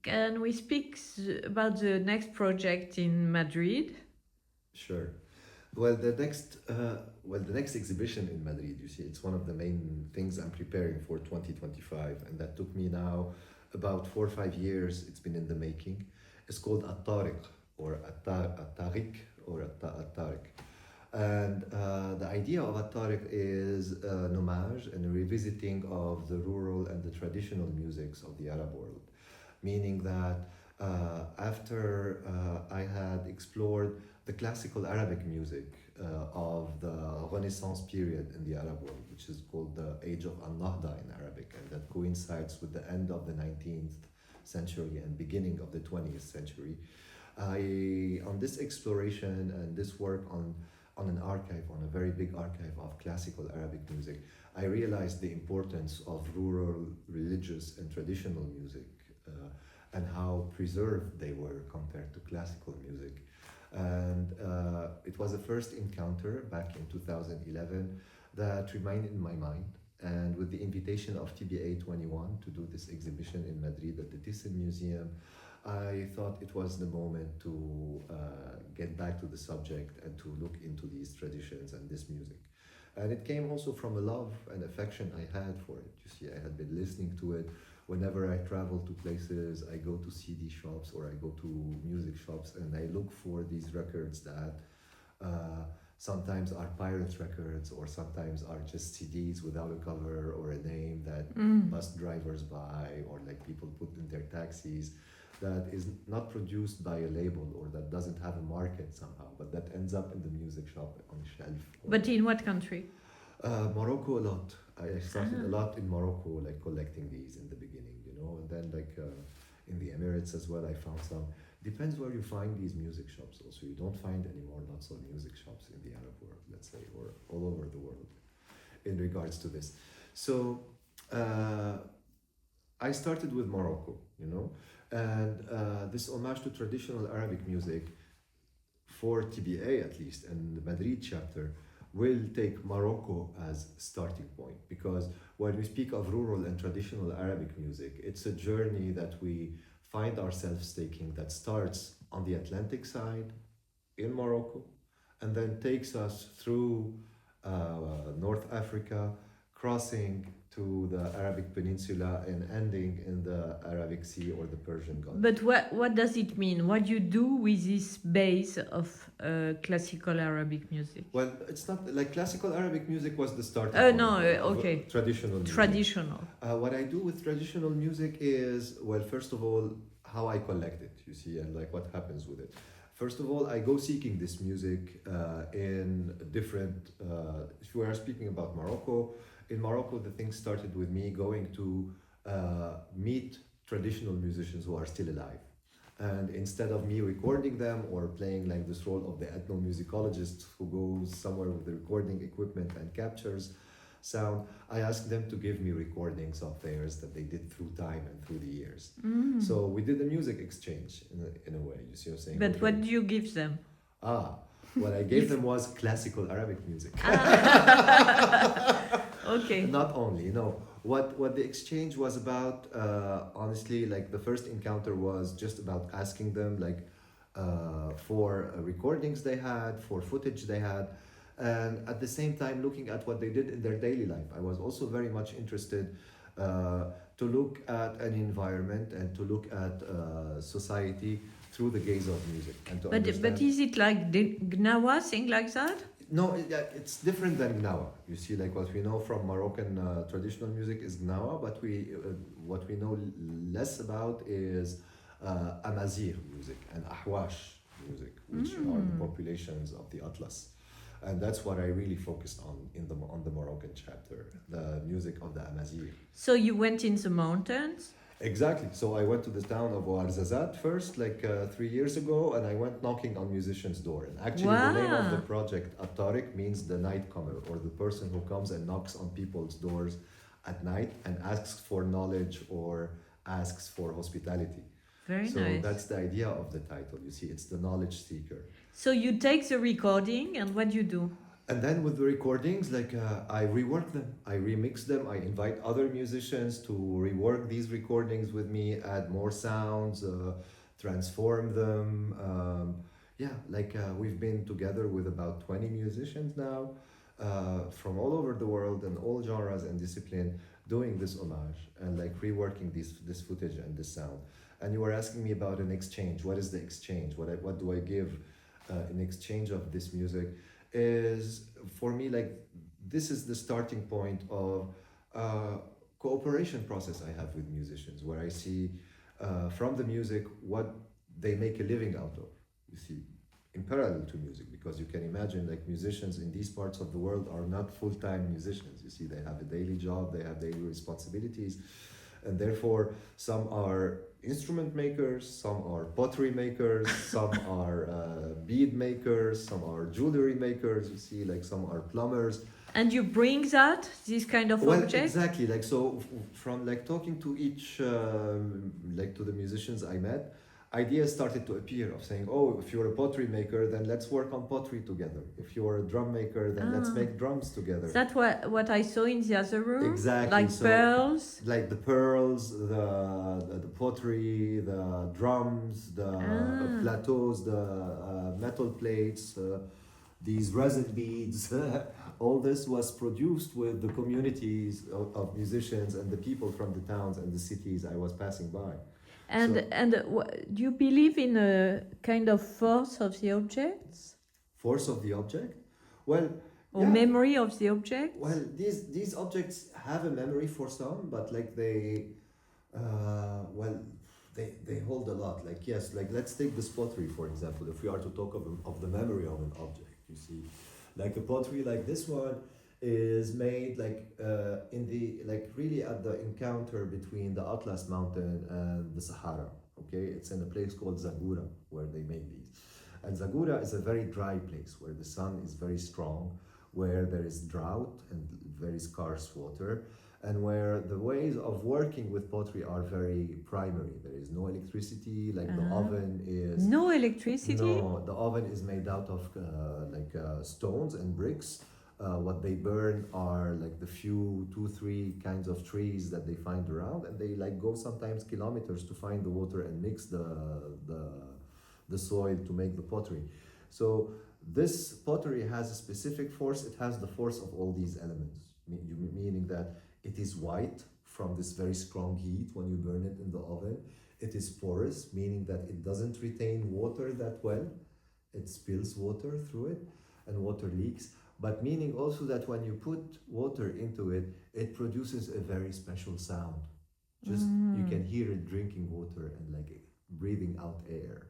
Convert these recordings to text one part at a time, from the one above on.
can we speak about the next project in Madrid? Sure. Well, the next exhibition in Madrid, you see, it's one of the main things I'm preparing for 2025, and that took me now about 4 or 5 years. It's been in the making. It's called At-Tariq or At-Tariq or At-Tariq. And the idea of At-Tariq is an homage and a revisiting of the rural and the traditional musics of the Arab world, meaning that after I had explored the classical Arabic music of the Renaissance period in the Arab world, which is called the Age of Al-Nahda in Arabic, and that coincides with the end of the 19th century and beginning of the 20th century. On this exploration and this work on an archive, on a very big archive of classical Arabic music, I realized the importance of rural, religious, and traditional music and how preserved they were compared to classical music. And it was a first encounter back in 2011 that remained in my mind. And with the invitation of TBA 21 to do this exhibition in Madrid at the Thyssen Museum, I thought it was the moment to get back to the subject and to look into these traditions and this music. And it came also from a love and affection I had for it. You see, I had been listening to it. Whenever I travel to places, I go to CD shops or I go to music shops and I look for these records that sometimes are pirate records or sometimes are just CDs without a cover or a name that bus drivers buy or like people put in their taxis, that is not produced by a label or that doesn't have a market somehow, but that ends up in the music shop on a shelf. But in what country? Morocco a lot. I started a lot in Morocco, like collecting these in the beginning, and then like in the Emirates as well, I found some. Depends where you find these music shops also. You don't find anymore lots of music shops in the Arab world, let's say, or all over the world in regards to this. So I started with Morocco, and this homage to traditional Arabic music for TBA at least, and the Madrid chapter, will take Morocco as starting point, because when we speak of rural and traditional Arabic music, it's a journey that we find ourselves taking that starts on the Atlantic side in Morocco and then takes us through North Africa, crossing to the Arabic Peninsula and ending in the Arabic Sea or the Persian Gulf. But what does it mean? What do you do with this base of classical Arabic music? Well, it's not like classical Arabic music was the starting point. Okay. Traditional music. Traditional. What I do with traditional music is, well, first of all, how I collect it, you see, and like what happens with it. First of all, I go seeking this music in different, if we are speaking about Morocco, in Morocco, the thing started with me going to meet traditional musicians who are still alive. And instead of me recording them or playing like this role of the ethnomusicologist who goes somewhere with the recording equipment and captures sound, I asked them to give me recordings of theirs that they did through time and through the years. So we did a music exchange in a way, you see what I'm saying? But okay. What do you give them? What I gave them was classical Arabic music. Okay. Not only, what the exchange was about, honestly, like the first encounter was just about asking them like for recordings they had, for footage they had, and at the same time looking at what they did in their daily life. I was also very much interested to look at an environment and to look at society through the gaze of music and to understand. But is it like the Gnawa thing like that? No, it's different than Gnawa. You see, like what we know from Moroccan traditional music is Gnawa, but what we know less about is Amazigh music and Ahwash music, which are the populations of the Atlas. And that's what I really focused on on the Moroccan chapter, the music of the Amazigh. So you went in the mountains? Exactly. So I went to the town of Ouarzazate first, like 3 years ago, and I went knocking on musicians' door. And actually, the name of the project, Tarek, means the nightcomer, or the person who comes and knocks on people's doors at night and asks for knowledge or asks for hospitality. Very nice. So that's the idea of the title. You see, it's the knowledge seeker. So you take the recording, and what do you do? And then with the recordings, like I rework them, I remix them, I invite other musicians to rework these recordings with me, add more sounds, transform them. Yeah, like we've been together with about 20 musicians now from all over the world and all genres and discipline doing this homage and like reworking this footage and this sound. And you were asking me about an exchange. What is the exchange? What do I give in exchange of this music? Is for me like this is the starting point of cooperation process I have with musicians, where I see from the music what they make a living out of. You see, in parallel to music, because you can imagine like musicians in these parts of the world are not full-time musicians. You see, they have a daily job, they have daily responsibilities, and therefore some are instrument makers, some are pottery makers, some are bead makers, some are jewelry makers. You see, like some are plumbers. And you bring that, this kind of Well, object? exactly. Like so, from like talking to each, like to the musicians I met, ideas started to appear of saying, oh, if you're a pottery maker, then let's work on pottery together. If you're a drum maker, then let's make drums together. That's what I saw in the other room. Exactly. Like So, pearls. like the pearls, the pottery, the drums, the plateaus, the metal plates, these resin beads. All this was produced with the communities of musicians and the people from the towns and the cities I was passing by. Do you believe in a kind of force of the objects? Force of the object? Well, or memory of the object? Well, these objects have a memory for some, but like they hold a lot. Like yes, like let's take this pottery for example. If we are to talk of the memory of an object, you see, like a pottery like this one is made like in the like really at the encounter between the Atlas Mountain and the Sahara. Okay, it's in a place called Zagura where they make these, and Zagura is a very dry place where the sun is very strong, where there is drought and very scarce water, and where the ways of working with pottery are very primary. There is no electricity, like the oven is... No electricity? No, the oven is made out of stones and bricks. What they burn are like the few, 2-3 kinds of trees that they find around, and they like go sometimes kilometers to find the water and mix the soil to make the pottery. So this pottery has a specific force. It has the force of all these elements, meaning that it is white from this very strong heat when you burn it in the oven. It is porous, meaning that it doesn't retain water that well. It spills water through it and water leaks, but meaning also that when you put water into it, it produces a very special sound. Just you can hear it drinking water and like breathing out air.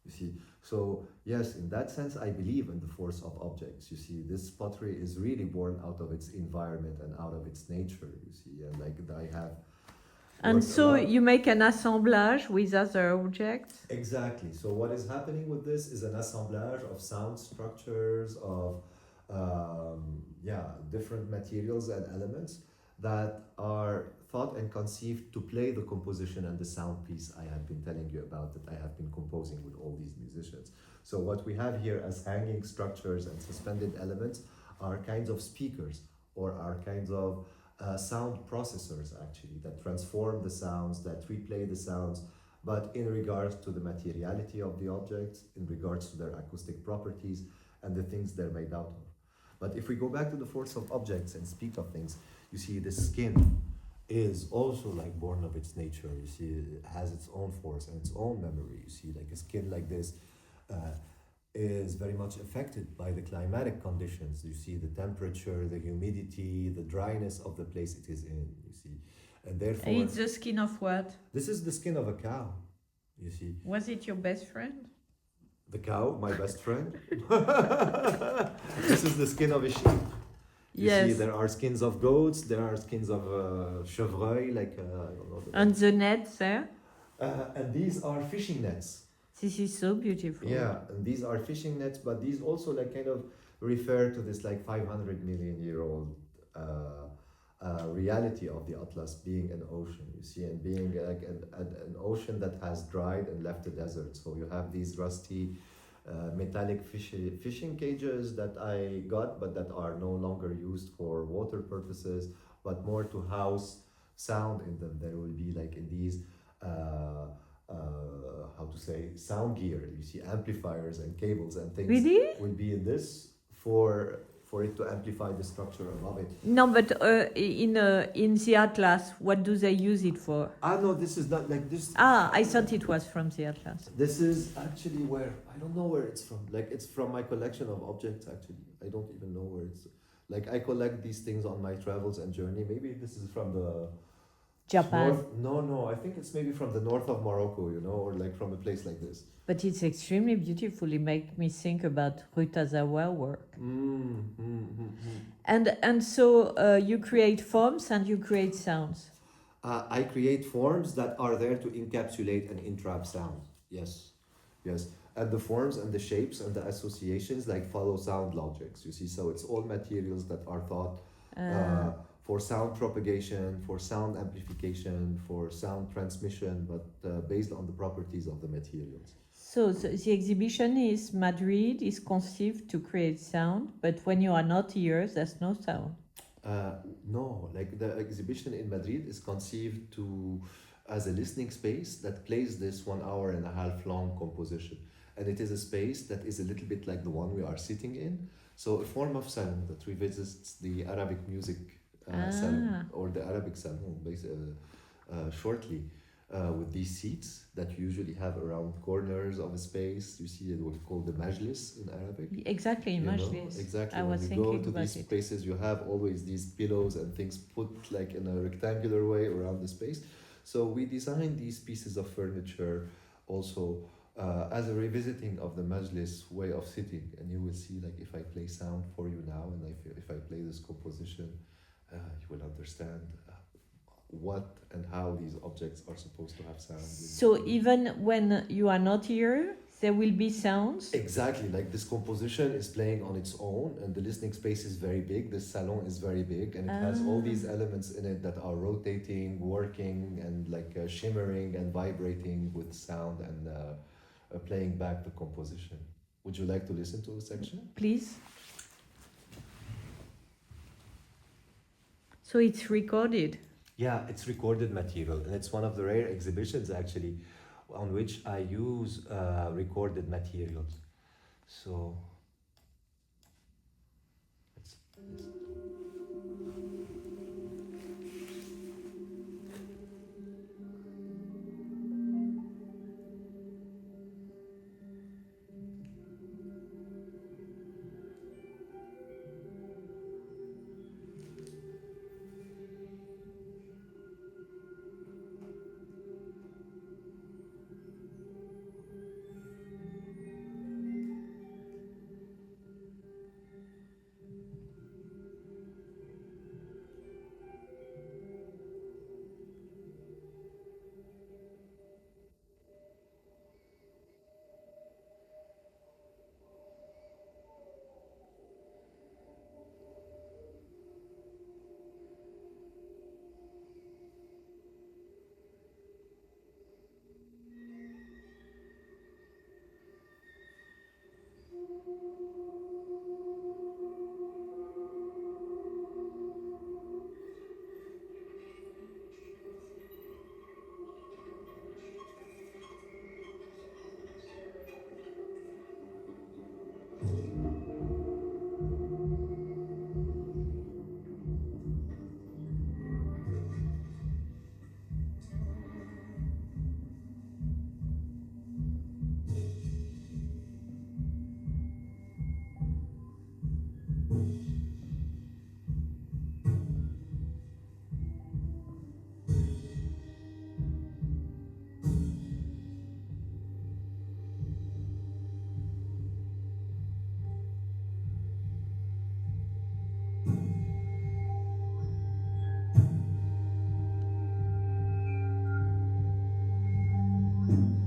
You see, so yes, in that sense, I believe in the force of objects. You see, this pottery is really born out of its environment and out of its nature. You see, and like I have. And so you make an assemblage with other objects? Exactly. So what is happening with this is an assemblage of sound structures, of different materials and elements that are thought and conceived to play the composition and the sound piece I have been telling you about, that I have been composing with all these musicians. So what we have here as hanging structures and suspended elements are kinds of speakers, or are kinds of sound processors actually, that transform the sounds, that replay the sounds, but in regards to the materiality of the objects, in regards to their acoustic properties and the things they're made out of. But if we go back to the force of objects and speak of things, you see the skin is also like born of its nature. You see, it has its own force and its own memory. You see, like a skin like this is very much affected by the climatic conditions. You see the temperature, the humidity, the dryness of the place it is in, you see. And therefore... It's the skin of what? This is the skin of a cow, you see. Was it your best friend? The cow, my best friend. This is the skin of a sheep. You see, there are skins of goats, there are skins of chevreuil, like... I don't know. And the nets there? And these are fishing nets. This is so beautiful. Yeah, and these are fishing nets, but these also like kind of refer to this like 500 million year old reality of the Atlas being an ocean, you see, and being like an ocean that has dried and left a desert. So you have these rusty metallic fishing cages that I got, but that are no longer used for water purposes, but more to house sound in them. There will be like in these, how to say, sound gear. You see amplifiers and cables and things Really? will be in this for it to amplify the structure above it. No, but in the Atlas, what do they use it for? No, this is not like this. I thought it was from the Atlas. This is actually where I don't know where it's from. Like it's from my collection of objects. Actually, I don't even know where it's. Like I collect these things on my travels and journey. Maybe this is from the Japan. No. I think it's maybe from the north of Morocco, you know, or like from a place like this. But it's extremely beautiful. It makes me think about Rutazawa work. And so you create forms and you create sounds. I create forms that are there to encapsulate and entrap sound. Yes. And the forms and the shapes and the associations like follow sound logics. You see, so it's all materials that are thought for sound propagation, for sound amplification, for sound transmission, but based on the properties of the materials. So the exhibition is Madrid is conceived to create sound, but when you are not here, there's no sound. No, like the exhibition in Madrid is conceived as a listening space that plays this 1 hour and a half long composition. And it is a space that is a little bit like the one we are sitting in. So a form of salon that revisits the Arabic music salon or the Arabic salon shortly. With these seats that you usually have around corners of a space. You see what we call the majlis in Arabic. Exactly, majlis. Exactly. I was when you thinking go to about these it. spaces, you have always these pillows and things put like in a rectangular way around the space. So we designed these pieces of furniture also as a revisiting of the majlis way of sitting. And you will see like if I play sound for you now and if I play this composition, you will understand what and how these objects are supposed to have sound. So even when you are not here, there will be sounds? Exactly, like this composition is playing on its own and the listening space is very big, this salon is very big and it has all these elements in it that are rotating, working and like shimmering and vibrating with sound and playing back the composition. Would you like to listen to a section? Please. So it's recorded? Yeah, it's recorded material, and it's one of the rare exhibitions actually on which I use recorded materials. So, let's Mm-hmm.